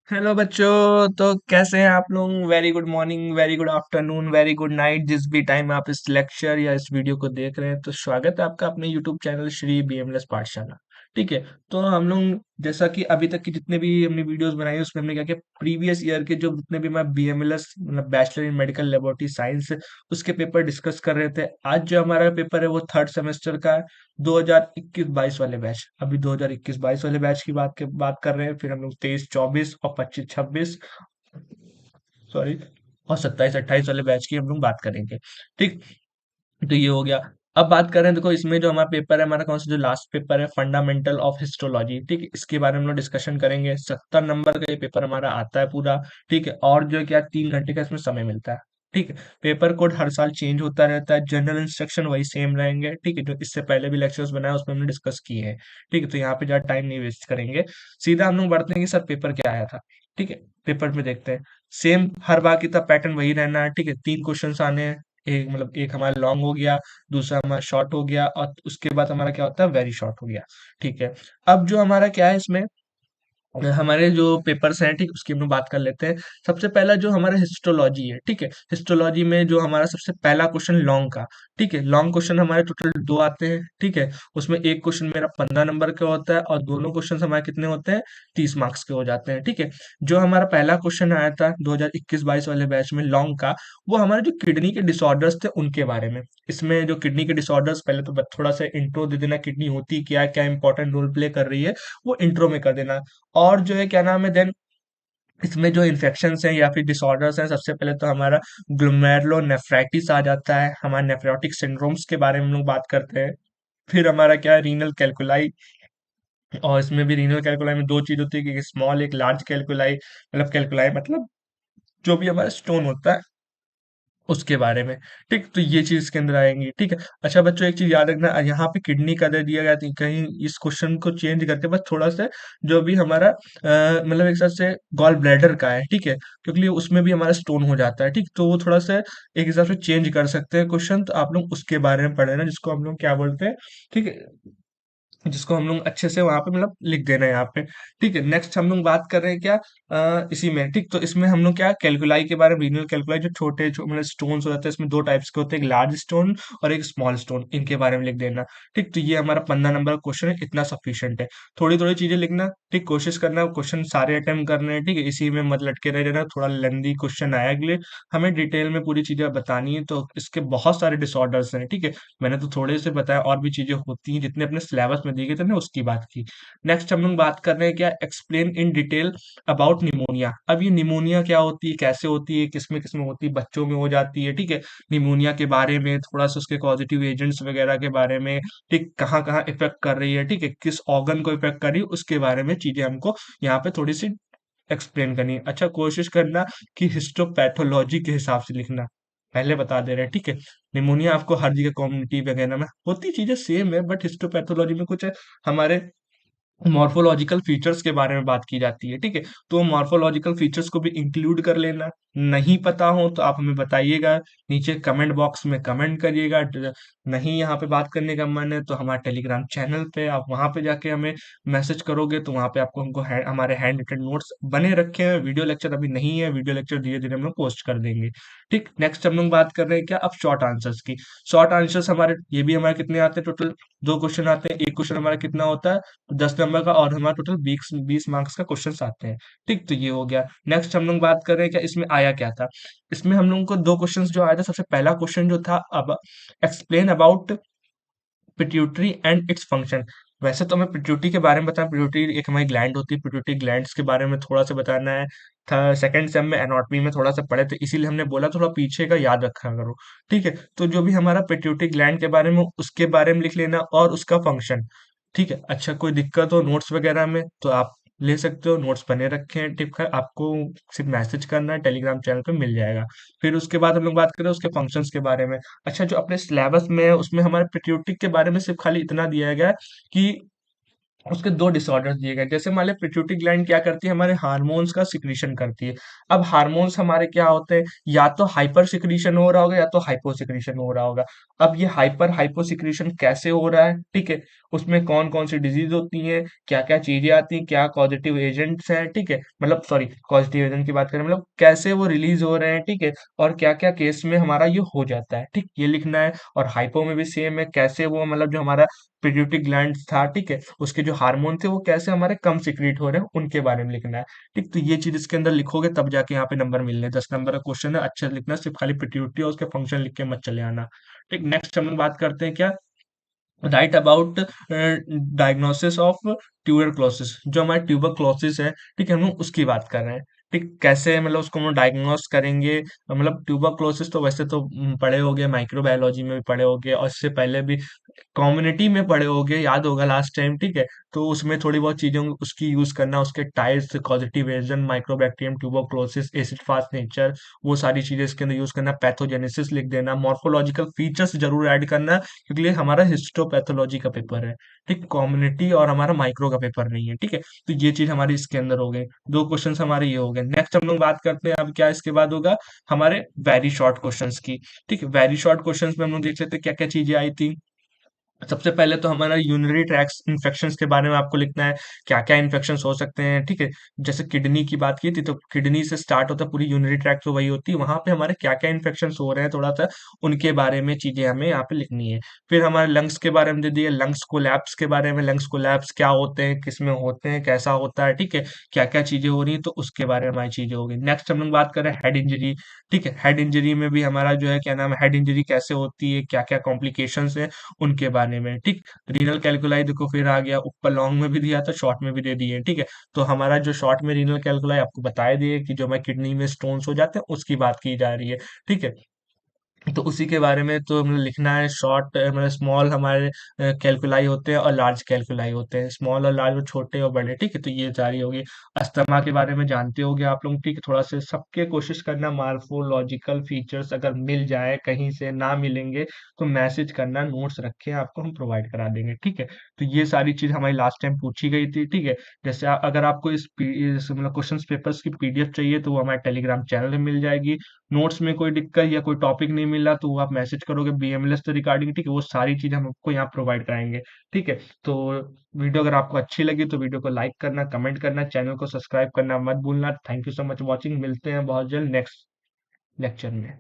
Hello बच्चों। तो कैसे हैं आप लोग? Very good morning, very good afternoon, very good night, जिस भी टाइम आप इस लेक्चर या इस वीडियो को देख रहे हैं। तो स्वागत है आपका अपने यूट्यूब चैनल श्री बीएमएस पाठशाला। ठीक है। तो हम लोग जैसा कि अभी तक की जितने भी हमने वीडियोस बनाए उसमें हमने क्या किया, प्रीवियस ईयर के जो जितने भी मैं बीएमएलएस मतलब bachelor in medical laboratory science उसके पेपर डिस्कस कर रहे थे। आज जो हमारा पेपर है वो थर्ड सेमेस्टर का है, 2021-22 वाले बैच। अभी 2021-22 वाले बैच की बात कर रहे हैं। फिर हम लोग 23-24 और 25-26, सॉरी, और 27-28 वाले बैच की हम लोग बात करेंगे। ठीक। तो ये हो गया। अब बात कर रहे हैं, देखो इसमें जो हमारा पेपर है, हमारा कौन सा जो लास्ट पेपर है, फंडामेंटल ऑफ हिस्टोलॉजी। ठीक है, इसके बारे में हम लोग डिस्कशन करेंगे। 70 नंबर का ये पेपर हमारा आता है पूरा। ठीक है, और जो है क्या 3 घंटे का इसमें समय मिलता है। ठीक है। पेपर कोड हर साल चेंज होता रहता है, जनरल इंस्ट्रक्शन वही सेम रहेंगे। ठीक है, जो इससे पहले भी लेक्चर्स बनाए उसमें हमने डिस्कस किए हैं। ठीक है, तो यहाँ पे ज्यादा टाइम नहीं वेस्ट करेंगे, सीधा हम लोग बढ़ते हैं कि सर पेपर क्या आया था। ठीक है, पेपर में देखते हैं। सेम हर बार की तरह पैटर्न वही रहना है। ठीक है, 3 क्वेश्चंस आने हैं। एक मतलब एक हमारा लॉन्ग हो गया, दूसरा हमारा शॉर्ट हो गया, और उसके बाद हमारा क्या होता है, वेरी शॉर्ट हो गया। ठीक है। अब जो हमारा क्या है इसमें, हमारे जो पेपर्स हैं, ठीक, उसकी हम लोग बात कर लेते हैं। सबसे पहला जो हमारा हिस्टोलॉजी है। ठीक है, हिस्टोलॉजी में जो हमारा सबसे पहला क्वेश्चन लॉन्ग का। ठीक है, लॉन्ग क्वेश्चन हमारे टोटल 2 आते हैं। ठीक है, उसमें एक क्वेश्चन मेरा 15 नंबर का होता है और दोनों क्वेश्चन हमारे कितने होते हैं, 30 मार्क्स के हो जाते हैं। ठीक है, जो हमारा पहला क्वेश्चन आया था 2021-22 वाले बैच में लॉन्ग का, वो हमारे जो किडनी के डिसऑर्डर्स थे उनके बारे में। इसमें जो किडनी के डिसऑर्डर्स, पहले तो थोड़ा सा इंट्रो दे देना, किडनी होती क्या है, क्या इंपॉर्टेंट रोल प्ले कर रही है, वो इंट्रो में कर देना। और जो है क्या नाम है, देन इसमें जो इन्फेक्शंस हैं या फिर डिसऑर्डर्स हैं, सबसे पहले तो हमारा ग्लोमेरुलोनेफ्राइटिस आ जाता है। हमारे नेफ्रोटिक सिंड्रोम्स के बारे में हम लोग बात करते हैं। फिर हमारा क्या है, रीनल कैलकुलाई। और इसमें भी रीनल कैलकुलाई में 2 चीज होती है, कि एक स्मॉल एक लार्ज कैलकुलाई। मतलब कैलकुलाई मतलब जो भी हमारा स्टोन होता है उसके बारे में। ठीक, तो ये चीज इसके अंदर आएंगी। ठीक है। अच्छा बच्चों, एक चीज याद रखना, यहाँ पे किडनी का दे दिया गया था, कहीं इस क्वेश्चन को चेंज करके बस थोड़ा सा जो भी हमारा मतलब एक हिसाब से गॉल ब्लैडर का है। ठीक है, क्योंकि उसमें भी हमारा स्टोन हो जाता है। ठीक, तो वो थोड़ा सा एक हिसाब से चेंज कर सकते हैं क्वेश्चन, तो आप लोग उसके बारे में पढ़े ना, जिसको हम लोग क्या बोलते हैं। ठीक है, जिसको हम लोग अच्छे से वहां पे मतलब लिख देना है यहाँ पे। ठीक है, नेक्स्ट हम लोग बात कर रहे हैं क्या, इसी में। ठीक, तो इसमें हम लोग क्या कैलकुलाई के बारे में, रीनल कैलकुलाई जो छोटे मतलब स्टोन्स हो जाते हैं, इसमें 2 टाइप्स के होते हैं, एक लार्ज स्टोन और एक स्मॉल स्टोन, इनके बारे में लिख देना। ठीक, तो ये हमारा 15 नंबर क्वेश्चन है, इतना सफिशियंट है। थोड़ी थोड़ी चीजें लिखना। ठीक, कोशिश करना क्वेश्चन सारे अटेम्प्ट करने हैं। ठीक है, इसी में मत लटके रह जाना, थोड़ा लेंदी क्वेश्चन आया अगले, हमें डिटेल में पूरी चीजें बतानी है। तो इसके बहुत सारे डिसऑर्डर्स हैं। ठीक है, मैंने तो थोड़े से बताया, और भी चीजें होती हैं जितने अपने सिलेबस में दी गई थे ना, उसकी बात की। नेक्स्ट हम लोग बात कर रहे हैं क्या, explain in detail about pneumonia. अब ये निमोनिया क्या होती है, कैसे होती है, किसमें किसमें होती है, बच्चों में हो जाती है। ठीक है, निमोनिया के बारे में थोड़ा सा, उसके पॉजिटिव एजेंट्स वगैरह के बारे में। ठीक, कहाँ कहाँ इफेक्ट कर रही है, ठीक है, किस ऑर्गन को इफेक्ट कर रही है, उसके बारे में चीजें हमको यहाँ पे थोड़ी सी एक्सप्लेन करनी है। अच्छा, कोशिश करना कि हिस्टोपैथोलॉजी के हिसाब से लिखना, पहले बता दे रहे हैं। ठीक है, निमोनिया आपको हर जगह कम्युनिटी वगैरह में होती, चीजें सेम है, बट हिस्टोपैथोलॉजी में कुछ हमारे मॉर्फोलॉजिकल फीचर्स के बारे में बात की जाती है। ठीक है, तो मॉर्फोलॉजिकल फीचर्स को भी इंक्लूड कर लेना। नहीं पता हो तो आप हमें बताइएगा, नीचे कमेंट बॉक्स में कमेंट करिएगा। नहीं यहाँ पे बात करने का मन है तो हमारे टेलीग्राम चैनल पे आप वहां पे जाके हमें मैसेज करोगे, तो वहां पे आपको हमको हमारे हैंड रिटन नोट्स बने रखे हैं। वीडियो लेक्चर अभी नहीं है, वीडियो लेक्चर धीरे धीरे हम लोग पोस्ट कर देंगे। ठीक, नेक्स्ट हम लोग बात कर रहे हैं क्या, अब शॉर्ट आंसर्स की। शॉर्ट आंसर्स हमारे ये भी हमारे कितने आते हैं, टोटल 2 क्वेश्चन आते हैं। एक क्वेश्चन हमारा कितना होता है, 10 नंबर का, और हमारा टोटल 20 20 मार्क्स का क्वेश्चन आते हैं। ठीक, तो ये हो गया। नेक्स्ट हम लोग बात कर रहे हैं क्या, इसमें आया क्या था। इसमें हम लोगों को 2 क्वेश्चन जो आया था, सबसे पहला क्वेश्चन जो था, अब explain about pituitary and its function. वैसे तो हमें पिट्यूटरी के बारे में बताना, पिट्यूटरी एक हमारी ग्लैंड होती है, पिट्यूटरी ग्लैंड्स के बारे में थोड़ा सा बताना है। था सेकंड सेम में एनाटॉमी में थोड़ा सा पढ़े थे, इसीलिए हमने बोला थोड़ा पीछे का याद रखा करो। ठीक है, तो जो भी हमारा पिट्यूटरी ग्लैंड के बारे में, उसके बारे में लिख लेना, और उसका फंक्शन। ठीक है, अच्छा कोई दिक्कत हो नोट्स वगैरह में तो आप ले सकते हो, नोट्स बने रखे हैं। टिप का आपको सिर्फ मैसेज करना है, टेलीग्राम चैनल पे मिल जाएगा। फिर उसके बाद हम लोग बात करें उसके फंक्शंस के बारे में। अच्छा, जो अपने सिलेबस में है उसमें हमारे पेट्रियोटिक के बारे में सिर्फ खाली इतना दिया गया है कि उसके 2 डिसऑर्डर दिए गए। जैसे मान लें पिट्यूटरी ग्लैंड क्या करती है, हमारे हार्मोन्स का सिक्रीशन करती है। अब हार्मोन्स हमारे क्या होते हैं, या तो हाइपर सिक्रीशन हो रहा होगा या तो हाइपो सिक्रीशन हो रहा होगा। अब ये हाइपर हाइपो सिक्रीशन कैसे हो रहा है, ठीक है, उसमें कौन कौन सी डिजीज होती है, क्या क्या चीजें आती हैं, क्या कॉजेटिव एजेंट्स हैं, ठीक है, मतलब सॉरी कॉजेटिव एजेंट की बात करें, मतलब कैसे वो रिलीज हो रहे हैं, ठीक है, और क्या क्या केस में हमारा ये हो जाता है, ठीक, ये लिखना है। और हाइपो में भी सेम है, कैसे वो मतलब जो हमारा पिट्यूटरी ग्लैंड था, ठीक है, उसके जो हार्मोन थे वो कैसे हमारे कम सीक्रेट हो रहे हैं उनके बारे में लिखना है। ठीक, तो ये चीज इसके अंदर लिखोगे तब जाके यहाँ पे नंबर मिलने हैं। 10 नंबर का क्वेश्चन है, अच्छे से लिखना, सिर्फ खाली पिट्यूटरी और उसके फंक्शन लिख के मत चले आना। ठीक, नेक्स्ट हम लोग बात करते हैं क्या, right about diagnosis of tuberculosis. जो हमारे ट्यूबरक्लोसिस है, ठीक है, हम लोग उसकी बात कर रहे हैं। ठीक, कैसे मतलब उसको हम लोग डायग्नोस करेंगे, मतलब ट्यूबरक्लोसिस तो वैसे तो पढ़े होगे, माइक्रोबायोलॉजी में भी पढ़े होगे, और इससे पहले भी कम्युनिटी में पढ़े होगे, याद होगा लास्ट टाइम, ठीक है। तो उसमें थोड़ी बहुत चीजें उसकी यूज करना, उसके types, causative agent, mycobacterium, tuberculosis, acid fast nature, वो सारी चीजें इसके अंदर यूज करना, पैथोजेनेसिस लिख देना, मॉर्फोलॉजिकल फीचर्स जरूर ऐड करना, क्योंकि ये हमारा हिस्टोपैथोलॉजी का पेपर है। ठीक, कम्युनिटी और हमारा माइक्रो का पेपर नहीं है, ठीक है। तो ये चीज हमारी इसके अंदर हो गई, 2 क्वेश्चन हमारे ये हो गए। नेक्स्ट हम लोग बात करते हैं अब क्या इसके बाद होगा, हमारे वेरी शॉर्ट क्वेश्चंस की। ठीक है, वेरी शॉर्ट क्वेश्चंस में हम लोग देख सकते हैं क्या क्या चीजें आई थी। सबसे पहले तो हमारा यूरिनरी ट्रैक्ट इन्फेक्शंस के बारे में आपको लिखना है, क्या क्या इन्फेक्शंस हो सकते हैं, ठीक है। जैसे किडनी की बात की थी, तो किडनी से स्टार्ट होता है, पूरी यूरिनरी ट्रैक्ट तो वही होती है, वहां पे हमारे क्या क्या इन्फेक्शंस हो रहे हैं थोड़ा सा उनके बारे में चीजें हमें यहाँ पे लिखनी है। फिर हमारे लंग्स के बारे में दे दिए, लंग्स कोलैप्स के बारे में, लंग्स कोलैप्स क्या होते हैं, किस में होते हैं, कैसा होता है, ठीक है, क्या क्या चीजें हो रही है, तो उसके बारे में हमारी चीजें होगी। नेक्स्ट हम लोग बात करें हेड इंजरी। ठीक है, हेड इंजरी में भी हमारा जो है क्या नाम है, हेड इंजरी कैसे होती है, क्या क्या कॉम्प्लिकेशंस है, उनके बारे में। ठीक, रीनल कैलकुलाई देखो फिर आ गया, ऊपर लॉन्ग में भी दिया था, शॉर्ट में भी दे दिए, ठीक है। तो हमारा जो शॉर्ट में रीनल कैलकुलाई आपको बताया दिए कि जो हमारी किडनी में स्टोन्स हो जाते हैं उसकी बात की जा रही है, ठीक है। तो उसी के बारे में तो मतलब लिखना है, शॉर्ट मतलब स्मॉल हमारे कैलकुलाई होते हैं और लार्ज कैलकुलाई होते हैं, स्मॉल और लार्ज में छोटे और बड़े, ठीक है। तो ये सारी होगी। अस्थमा के बारे में जानते होगे आप लोग, ठीक है, थोड़ा सा सबके कोशिश करना, मार्फोलॉजिकल फीचर्स अगर मिल जाए, कहीं से ना मिलेंगे तो मैसेज करना, नोट्स रखे आपको हम प्रोवाइड करा देंगे, ठीक है। तो ये सारी चीज हमारी लास्ट टाइम पूछी गई थी, ठीक है। जैसे अगर आपको इस मतलब क्वेश्चन पेपर्स की पीडीएफ चाहिए तो वो हमारे टेलीग्राम चैनल में मिल जाएगी। नोट्स में कोई दिक्कत या कोई टॉपिक नहीं मिला तो वो आप मैसेज करोगे बीएमएलएस से रिगार्डिंग, ठीक है, वो सारी चीजें हम आपको यहाँ प्रोवाइड कराएंगे, ठीक है। तो वीडियो अगर आपको अच्छी लगी तो वीडियो को लाइक करना, कमेंट करना, चैनल को सब्सक्राइब करना मत भूलना। Thank you so much watching, मिलते हैं बहुत जल्द नेक्स्ट लेक्चर में।